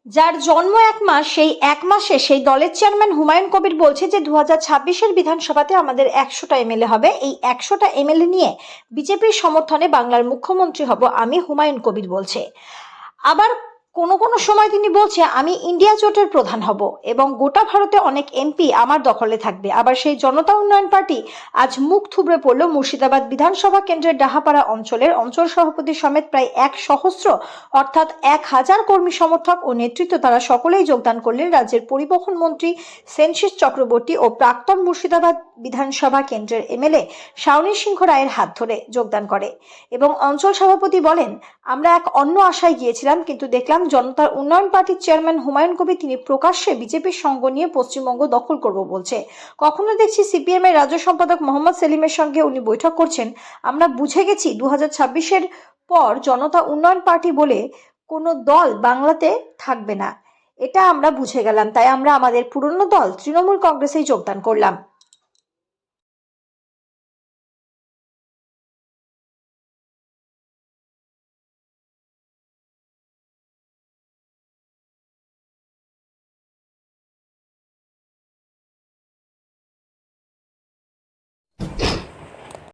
যার জন্ম 1 মাস, সেই 1 মাসে সেই দলের চেয়ারম্যান হুমায়ুন কবির বলছে যে 2026-এর বিধানসভাতে আমাদের 100টা এমএলএ হবে। এই 100টা এমএলএ নিয়ে বিজেপির সমর্থনে বাংলার মুখ্যমন্ত্রী হব আমি, হুমায়ুন কবির বলছে। আবার কোনো সময় তিনি বলছে আমি ইন্ডিয়া জোটের প্রধান হব এবং গোটা ভারতে অনেক এমপি আমার দখলে থাকবে। আবার সেই জনতা উন্নয়ন পার্টি আজ মুখ থুবড়ে পড়ল মুর্শিদাবাদ বিধানসভা কেন্দ্রের ডাহাপাড়া অঞ্চলের অঞ্চল সভাপতি সমেত প্রায় 1 সহস্র অর্থাৎ 1000 কর্মী সমর্থক ও নেতৃত্ব তারা সকলেই যোগদান করলেন রাজ্যের পরিবহন মন্ত্রী সেনশিস চক্রবর্তী ও প্রাক্তন মুর্শিদাবাদ বিধানসভা কেন্দ্রের এমএলএ শাওনী সিংহ রায়ের হাত ধরে যোগদান করে। এবং অঞ্চল সভাপতি বলেন, আমরা এক অন্য আশায় গিয়েছিলাম, কিন্তু দেখলাম জনতার উন্নয়ন পার্টির চেয়ারম্যান হুমায়ুন কবির তিনি প্রকাশ্যে বিজেপির সঙ্গ নিয়ে পশ্চিমবঙ্গ দখল করব বলছে। কখনো দেখছি সিপিএম এর রাজ্য সম্পাদক মোহাম্মদ সেলিমের সঙ্গে উনি বৈঠক করছেন। আমরা বুঝে গেছি 2026-এর পর জনতা উন্নয়ন পার্টি বলে কোনো দল বাংলাতে থাকবে না, এটা আমরা বুঝে গেলাম। তাই আমরা আমাদের পুরনো দল তৃণমূল কংগ্রেসেই যোগদান করলাম।